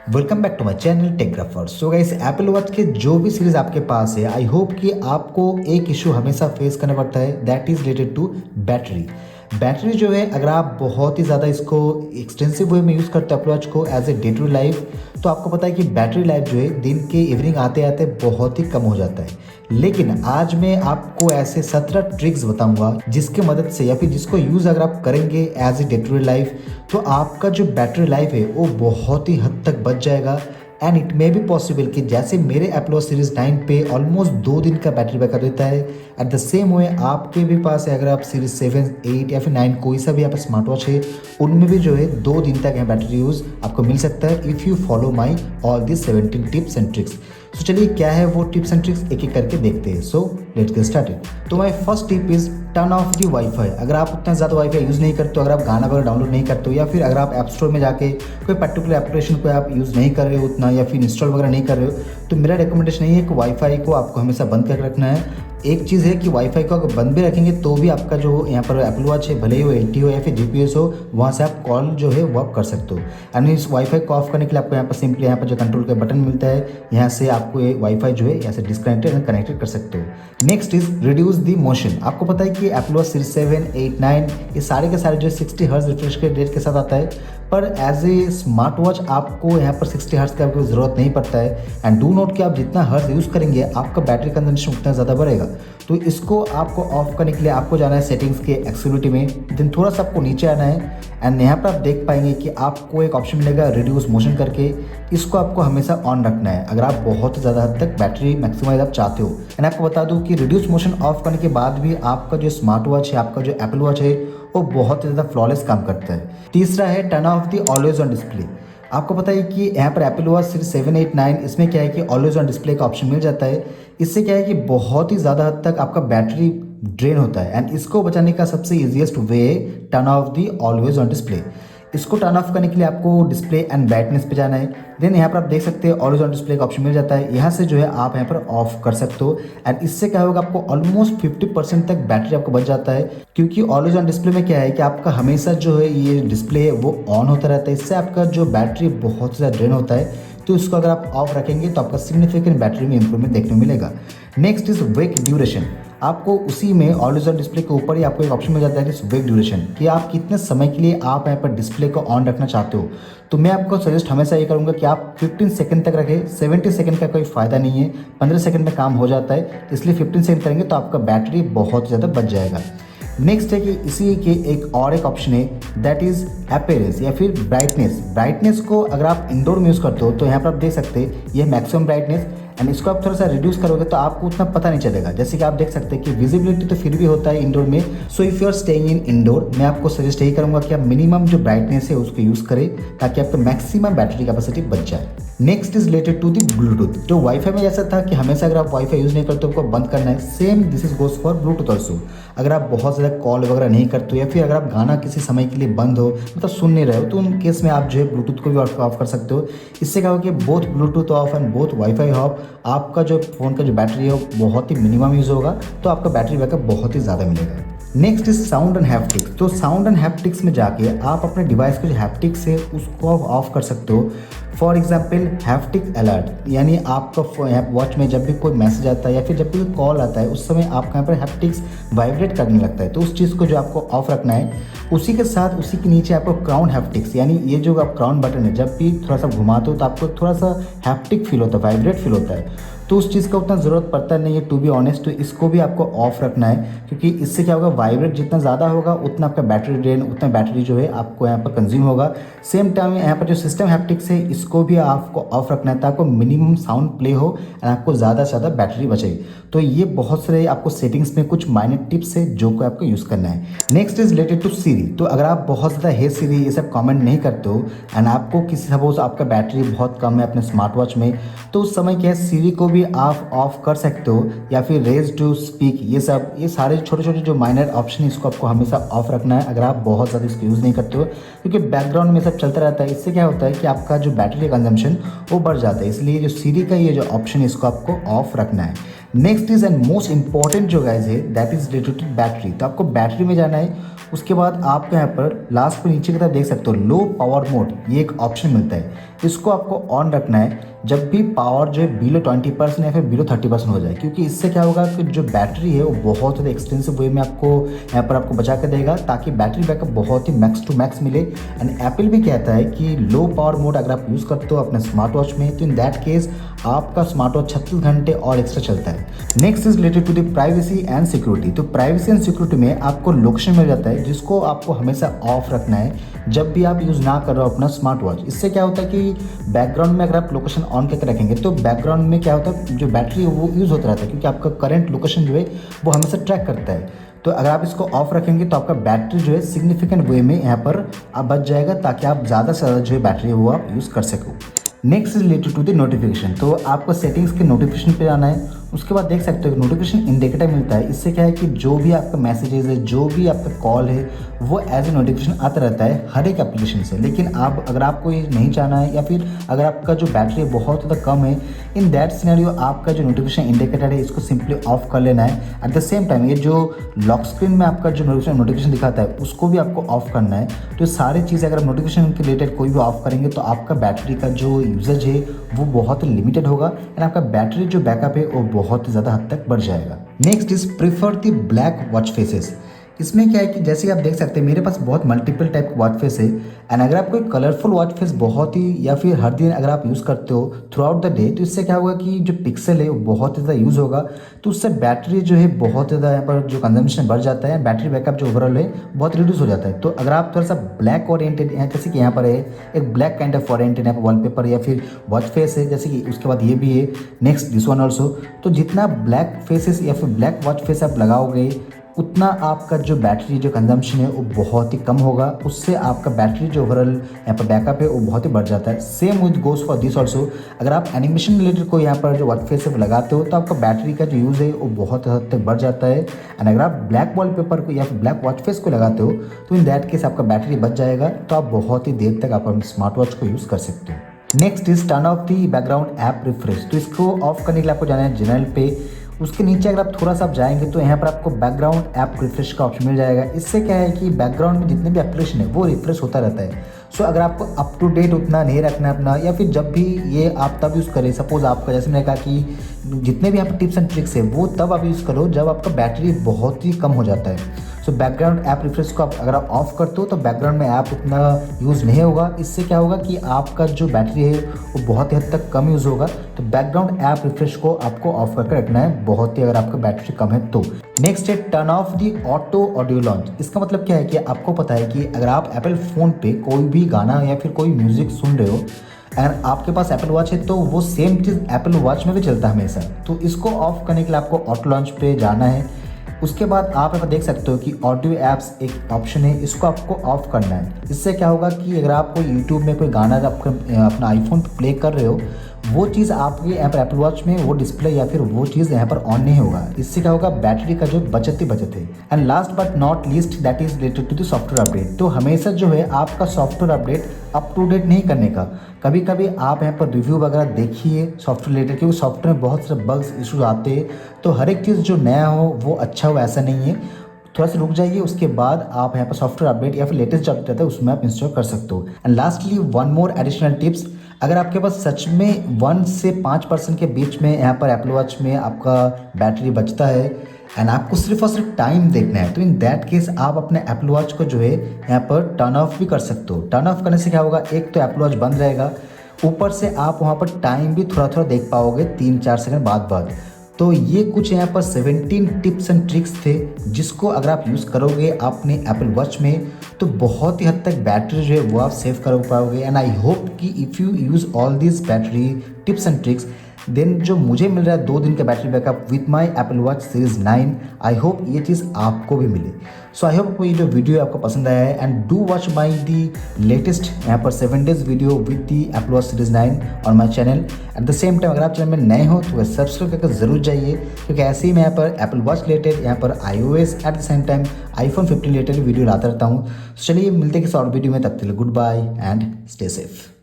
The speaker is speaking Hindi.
Welcome back to my channel Techgrapher. So guys, Apple Watch के जो भी सीरीज आपके पास है, आई होप कि आपको एक इशू हमेशा फेस करना पड़ता है, that is related to battery. Battery जो है, अगर आप बहुत ही ज़्यादा इसको एक्सटेंसिव वे में यूज़ करते हो एप्पल वॉच को as a day to life, तो आपको पता है कि बैटरी लाइफ जो है दिन के इवनिंग आते आते बहुत ही कम हो जाता है। लेकिन आज मैं आपको ऐसे 17 ट्रिक्स बताऊंगा जिसके मदद से या फिर जिसको यूज़ अगर आप करेंगे as a day to day life, तो आपका जो बैटरी लाइफ है वो बहुत ही हद तक बच जाएगा। And it may be possible कि जैसे मेरे एप्पल वॉच सीरीज 9 पे ऑलमोस्ट 2 दिन का बैटरी बैकअप देता है, एट द सेम वे आपके भी पास है, अगर आप सीरीज 7, 8 या फिर 9 कोई सा भी आप स्मार्ट वॉच है, उनमें भी जो है 2 दिन तक है बैटरी यूज़ आपको मिल सकता है if you follow my all this 17 tips and tricks. तो चलिए, क्या है वो टिप्स एंड ट्रिक्स, एक एक करके देखते हैं। So let's get started. तो my first tip is turn off the wifi. अगर आप उतना ज़्यादा वाईफाई यूज़ नहीं करते हो, अगर आप गाना वगैरह डाउनलोड नहीं करते हो, या फिर अगर आप ऐप स्टोर में जाके कोई पर्टिकुलर एप्लीकेशन को आप यूज़ नहीं कर रहे हो उतना, या फिर इंस्टॉल वगैरह नहीं कर रहे हो, तो मेरा रिकमेंडेशन यही है कि वाईफाई को आपको हमेशा बंद करके रखना है। एक चीज़ है कि वाईफाई को अगर बंद भी रखेंगे तो भी आपका जो यहाँ पर एप्पल वॉच है, भले ही वो LTE हो या फिर GPS हो, वहाँ से आप कॉल जो है वो आप कर सकते हो। एंड इस वाईफाई को ऑफ करने के लिए आपको यहाँ पर सिंपली यहाँ पर जो कंट्रोल का बटन मिलता है, यहाँ से आपको ये वाईफाई जो है यहाँ से डिस्कनेक्टेड एंड कनेक्टेड कर सकते हो। Next is reduce the motion. आपको पता है कि एप्पल वॉच सीरीज 7, 8, 9 ये सारे के सारे जो 60 हर्ट्ज रिफ्रेश रेट के साथ आता है, पर एज ए स्मार्ट वॉच आपको यहाँ पर 60 हर्ट्ज का कोई ज़रूरत नहीं पड़ता है। एंड डू नोट कि आप जितना हर्ट्ज यूज़ करेंगे आपका बैटरी कंजम्पशन उतना ज़्यादा बढ़ेगा। तो इसको आपको ऑफ करने के लिए आपको जाना है सेटिंग्स के एक्सेसिबिलिटी में, देन थोड़ा सा आपको नीचे आना है एंड यहाँ पर आप देख पाएंगे कि आपको एक ऑप्शन मिलेगा रिड्यूस मोशन करके। इसको आपको हमेशा ऑन रखना है अगर आप बहुत ज़्यादा हद तक बैटरी मैक्सिमाइज आप चाहते हो। एंड आपको बता दूँ कि रिड्यूस मोशन ऑफ करने के बाद भी आपका जो स्मार्ट वॉच है, आपका जो एप्पल वॉच है, वो बहुत ही ज़्यादा फ्लॉलेस काम करता है। तीसरा है turn off the always on display. आपको पता है कि यहाँ पर एप्पल वॉच सीरीज 7, 8, 9 इसमें क्या है कि ऑलवेज ऑन डिस्प्ले का ऑप्शन मिल जाता है। इससे क्या है कि बहुत ही ज़्यादा हद तक आपका बैटरी ड्रेन होता है, एंड इसको बचाने का सबसे ईजिएस्ट वे है turn off the always on display. इसको टर्न ऑफ करने के लिए आपको डिस्प्ले एंड ब्राइटनेस पे जाना है। देन यहाँ पर आप देख सकते हैं ऑलवेज ऑन डिस्प्ले का ऑप्शन मिल जाता है, यहाँ से जो है आप यहाँ पर ऑफ कर सकते हो। एंड इससे क्या होगा, आपको ऑलमोस्ट 50% तक बैटरी आपको बच जाता है, क्योंकि ऑलवेज ऑन डिस्प्ले में क्या है कि आपका हमेशा जो है ये डिस्प्ले है वो ऑन होता रहता है। इससे आपका जो बैटरी बहुत ज़्यादा ड्रेन होता है, तो इसको अगर आप ऑफ रखेंगे तो आपका सिग्निफिकेंट बैटरी में इंप्रूवमेंट देखने को मिलेगा। Next is wake duration. आपको उसी में ऑलवेज ऑन डिस्प्ले के ऊपर ही आपको एक ऑप्शन मिल जाता है कि वेक ड्यूरेशन, कि आप कितने समय के लिए आप यहाँ पर डिस्प्ले को ऑन रखना चाहते हो। तो मैं आपको सजेस्ट हमेशा ये करूँगा कि आप 15 सेकंड तक रखें। 70 सेकंड का कोई फ़ायदा नहीं है, 15 सेकंड में काम हो जाता है, इसलिए 15 सेकंड करेंगे तो आपका बैटरी बहुत ज़्यादा बच जाएगा। नेक्स्ट है कि इसी के एक और एक ऑप्शन है, दैट इज अपीयरेंस या फिर ब्राइटनेस। ब्राइटनेस को अगर आप इंडोर में यूज़ करते हो तो यहाँ पर आप देख सकते हैं ये मैक्सिमम ब्राइटनेस, एंड इसको आप थोड़ा सा रिड्यूस करोगे तो आपको उतना पता नहीं चलेगा। जैसे कि आप देख सकते हैं कि विजिबिलिटी तो फिर भी होता है इंडोर में। So if you are staying in indoor, मैं आपको सजेस्ट यही करूँगा कि आप मिनिमम जो ब्राइटनेस है उसको यूज़ करें, ताकि आपका मैक्सिमम बैटरी कैपेसिटी बच जाए। Next is related to the Bluetooth. जो वाईफाई में जैसा था कि हमेशा अगर आप वाईफाई यूज़ नहीं करते हो आपको बंद करना है, same this is goes for Bluetooth also. अगर आप बहुत ज़्यादा कॉल वगैरह नहीं करते हो, या फिर अगर आप गाना किसी समय के लिए बंद हो, मतलब सुन नहीं रहे हो, तो उन केस में आप जो है ब्लूटूथ को भी ऑफ कर सकते हो। इससे क्या होगा कि both Bluetooth of and both wifi of, आपका जो फ़ोन का जो बैटरी है वो बहुत ही मिनिमम यूज़ होगा, तो आपका बैटरी बैकअप बहुत ही ज़्यादा मिलेगा। Next is sound and haptics. तो साउंड एंड हैप्टिक्स में जाके आप अपने डिवाइस के जो हैप्टिक्स है उसको ऑफ कर सकते हो। फॉर एग्जाम्पल हैप्टिक अलर्ट, यानी आपका वॉच में जब भी कोई मैसेज आता है या फिर जब भी कोई कॉल आता है, उस समय आपका यहाँ पर हैप्टिक्स वाइब्रेट करने लगता है, तो उस चीज़ को जो आपको ऑफ रखना है। उसी के साथ उसी के नीचे आपको क्राउन हैप्टिक्स, यानी ये जो आप क्राउन बटन है, जब भी थोड़ा सा घुमाते हो तो आपको थोड़ा सा हैप्टिक फील होता है, वाइब्रेट फील होता है, तो उस चीज़ का उतना ज़रूरत पड़ता नहीं है टू बी ऑनेस्ट। तो इसको भी आपको ऑफ रखना है, क्योंकि इससे क्या होगा, वाइब्रेट जितना ज़्यादा होगा उतना आपका बैटरी ड्रेन, उतना बैटरी जो है आपको यहाँ पर कंज्यूम होगा। सेम टाइम यहाँ पर जो सिस्टम हैप्टिक्स है इसको भी आपको ऑफ रखना है, ताकि मिनिमम साउंड प्ले हो एंड आपको ज़्यादा से ज़्यादा बैटरी बचे। तो ये बहुत सारे आपको सेटिंग्स में कुछ माइनर टिप्स है जो को आपको यूज़ करना है। नेक्स्ट इज रिलेटेड टू सीरी। तो अगर आप बहुत ज़्यादा हे सीरी ये सब कमेंट नहीं करते हो, एंड आपको किसी सपोज आपका बैटरी बहुत कम है अपने स्मार्ट वॉच में, तो उस समय क्या है सीरी को भी आप ऑफ कर सकते हो, या फिर रेज टू स्पीक, ये सारे छोटे छोटे जो माइनर ऑप्शन है इसको आपको हमेशा ऑफ रखना है अगर आप बहुत ज़्यादा इसको यूज़ नहीं करते हो, क्योंकि बैकग्राउंड में सब चलता रहता है। इससे क्या होता है कि आपका जो बैटरी कंजम्पशन वो बढ़ जाता है, इसलिए जो सीरी का ये जो ऑप्शन है इसको आपको ऑफ रखना है। Next is and most important जो गाइज है that is related to battery. तो आपको बैटरी में जाना है, उसके बाद आप यहाँ पर लास्ट पर नीचे की तरफ देख सकते हो लो पावर मोड, ये एक ऑप्शन मिलता है, इसको आपको ऑन रखना है जब भी पावर जो है बिलो 20% या फिर बिलो 30% हो जाए, क्योंकि इससे क्या होगा कि जो बैटरी है वो बहुत ज़्यादा एक्सटेंसिव वे में आपको यहाँ पर आपको बचा कर देगा, ताकि बैटरी बैकअप बहुत ही मैक्स टू मैक्स मिले। एंड एप्पल भी कहता है कि लो पावर मोड अगर आप यूज़ करते हो अपने स्मार्ट वॉच में, तो इन दैट केस आपका स्मार्ट वॉच 36 घंटे और एक्स्ट्रा चलता है। Next is related to the privacy and security. तो प्राइवेसी एंड सिक्योरिटी में आपको लोकेशन मिल जाता है, जिसको आपको हमेशा ऑफ रखना है जब भी आप यूज़ ना कर रहे हो अपना स्मार्ट वॉच। इससे क्या होता है कि बैकग्राउंड में अगर आप लोकेशन ऑन करके रखेंगे तो बैकग्राउंड में क्या होता है, जो बैटरी है वो यूज़ होता रहता है, क्योंकि आपका करंट लोकेशन जो है वो हमेशा ट्रैक करता है। तो अगर आप इसको ऑफ रखेंगे तो आपका बैटरी जो है सिग्निफिकेंट वे में यहाँ पर आप बच जाएगा, ताकि आप ज़्यादा से ज़्यादा जो है बैटरी है वो आप यूज़ कर सको। Next is related to the notification. तो आपको सेटिंग्स के नोटिफिकेशन पे जाना है, उसके बाद देख सकते हो नोटिफिकेशन इंडिकेटर मिलता है। इससे क्या है कि जो भी आपका मैसेजेस है, जो भी आपका कॉल है, वो एज ए नोटिफिकेशन आता रहता है हर एक एप्लीकेशन से। लेकिन आप अगर आपको ये नहीं चाहना है, या फिर अगर आपका जो बैटरी बहुत ज़्यादा कम है, इन दैट सिनेरियो आपका जो नोटिफिकेशन इंडिकेटर है इसको सिंपली ऑफ कर लेना है। एट द सेम टाइम ये जो लॉक स्क्रीन में आपका जो नोटिफिकेशन दिखाता है उसको भी आपको ऑफ करना है। तो सारी चीज़ें अगर नोटिफिकेशन के रिलेटेड कोई भी ऑफ करेंगे तो आपका बैटरी का जो यूजेज है वो बहुत लिमिटेड होगा, एंड आपका बैटरी जो बैकअप है वो बहुत ज़्यादा हद तक बढ़ जाएगा। Next is prefer the black watch faces. इसमें क्या है कि जैसे आप देख सकते हैं मेरे पास बहुत मल्टीपल टाइप का वॉच फेस है, एंड अगर आप कोई कलरफुल वॉच फेस बहुत ही या फिर हर दिन अगर आप यूज़ करते हो थ्रू आउट द डे, तो इससे क्या होगा कि जो पिक्सल है वो बहुत ज़्यादा यूज़ होगा, तो उससे बैटरी जो है बहुत ज़्यादा यहाँ पर जो कंजम्पशन बढ़ जाता है, बैटरी बैकअप जो ओवरऑल है बहुत रिड्यूस हो जाता है। तो अगर आप थोड़ा सा ब्लैक ओरिएंटेड है, जैसे कि यहाँ पर है एक ब्लैक काइंड ऑफ ओरिएंटेड यहाँ पर वॉलपेपर या फिर वॉच फेस है, जैसे कि उसके बाद ये भी है, नेक्स्ट दिस वन ऑल्सो। तो जितना ब्लैक फेसेस या फिर ब्लैक वॉच फेस आप लगाओगे उतना आपका जो बैटरी जो कंजम्पशन है वो बहुत ही कम होगा, उससे आपका बैटरी जो ओवरऑल यहाँ पर बैकअप है वो बहुत ही बढ़ जाता है। Same with goes for this also. अगर आप एनिमेशन रिलेटेड को यहाँ पर जो वॉच फेस है लगाते हो तो आपका बैटरी का जो यूज़ है वो बहुत हद तक बढ़ जाता है, एंड अगर आप ब्लैक वॉलपेपर को या फिर ब्लैक वॉच फेस को लगाते हो तो इन दैट केस आपका बैटरी बच जाएगा, तो आप बहुत ही देर तक आप अपने स्मार्ट वॉच को यूज़ कर सकते हो। Next is turn off the background app refresh. तो इसको ऑफ करने के लिए आपको जाना है जनरल पे, उसके नीचे अगर आप थोड़ा सा आप जाएंगे तो यहाँ पर आपको बैकग्राउंड ऐप रिफ्रेश का ऑप्शन मिल जाएगा। इससे क्या है कि बैकग्राउंड में जितने भी एप्लीकेशन है वो रिफ्रेश होता रहता है। सो अगर आपको अप टू डेट उतना नहीं रखना है अपना, या फिर जब भी ये आप तब यूज़ करें, सपोज आपका जैसे मैंने कहा कि जितने भी आप टिप्स एंड ट्रिक्स है वो तब आप यूज़ करो जब आपका बैटरी बहुत ही कम हो जाता है। सो बैकग्राउंड ऐप रिफ्रेश को अगर आप ऑफ करते हो तो बैकग्राउंड में ऐप उतना यूज़ नहीं होगा। इससे क्या होगा कि आपका जो बैटरी है वो बहुत ही हद तक कम यूज़ होगा। तो बैकग्राउंड ऐप रिफ्रेश को आपको ऑफ करके रखना है, बहुत ही अगर आपका बैटरी कम है तो। नेक्स्ट है टर्न ऑफ दी ऑटो ऑडियो लॉन्च। इसका मतलब क्या है कि आपको पता है कि अगर आप एप्पल फ़ोन पे कोई भी गाना या फिर कोई म्यूज़िक सुन रहे हो, अगर आपके पास एप्पल वॉच है तो वो सेम चीज़ एप्पल वॉच में भी चलता है हमेशा। तो इसको ऑफ करने के लिए आपको ऑटो लॉन्च पे जाना है। उसके बाद आप यहाँ पर देख सकते हो कि ऑडियो ऐप्स एक ऑप्शन है, इसको आपको ऑफ करना है। इससे क्या होगा कि अगर आप कोई यूट्यूब में कोई गाना अपना आईफोन पे प्ले कर रहे हो, वो चीज़ आपके यहाँ पर एप्पल वॉच में वो डिस्प्ले या फिर वो चीज़ यहाँ पर ऑन नहीं होगा। इससे क्या होगा, बैटरी का जो बचत ही बचत है। And last but not least that is related to the software update. तो हमेशा जो है आपका software update up to date नहीं करने का। कभी कभी आप यहाँ पर रिव्यू वगैरह देखिए सॉफ्टवेयर रिलेटेड, क्योंकि सॉफ्टवेयर में बहुत सारे बग्स इशूज आते हैं। तो हर एक चीज़ जो नया हो वो अच्छा हो ऐसा नहीं है, थोड़ा सा रुक जाइए, उसके बाद आप यहाँ पर सॉफ्टवेयर अपडेट या फिर लेटेस्ट जो अपडेट आता है उसमें आप इंस्टॉल कर सकते हो। And lastly one more additional tips, अगर आपके पास सच में 1 से 5% के बीच में यहाँ पर एप्पल वॉच में आपका बैटरी बचता है एंड आपको सिर्फ और सिर्फ टाइम देखना है, तो इन दैट केस आप अपने एप्पल वॉच को जो है यहाँ पर टर्न ऑफ भी कर सकते हो। टर्न ऑफ करने से क्या होगा, एक तो एप्पल वॉच बंद रहेगा, ऊपर से आप वहाँ पर टाइम भी थोड़ा थोड़ा देख पाओगे 3-4 सेकंड बाद। तो ये कुछ यहाँ पर 17 टिप्स एंड ट्रिक्स थे, जिसको अगर आप यूज़ करोगे अपने एप्पल वॉच में तो बहुत ही हद तक बैटरी जो है वो आप सेव कर पाओगे। एंड आई होप कि if you use all this battery tips and tricks, then जो मुझे मिल रहा है 2 दिन का battery backup with my Apple watch series 9, I hope ये चीज़ आपको भी मिले। सो आई होप ये जो वीडियो आपको पसंद आया है, and do watch my the latest यहाँ पर 7 days video with the Apple watch series 9 on my channel. At the same time अगर आप चैनल में नए हो तो सब्सक्राइब करके ज़रूर जाइए, क्योंकि ऐसे ही मैं यहाँ पर एप्पल वॉच रिलेटेड, यहाँ पर iOS at the same time iPhone 15 related video लाता रहता हूँ। चलिए मिलते हैं किसी और वीडियो में, तब तक goodbye and stay safe.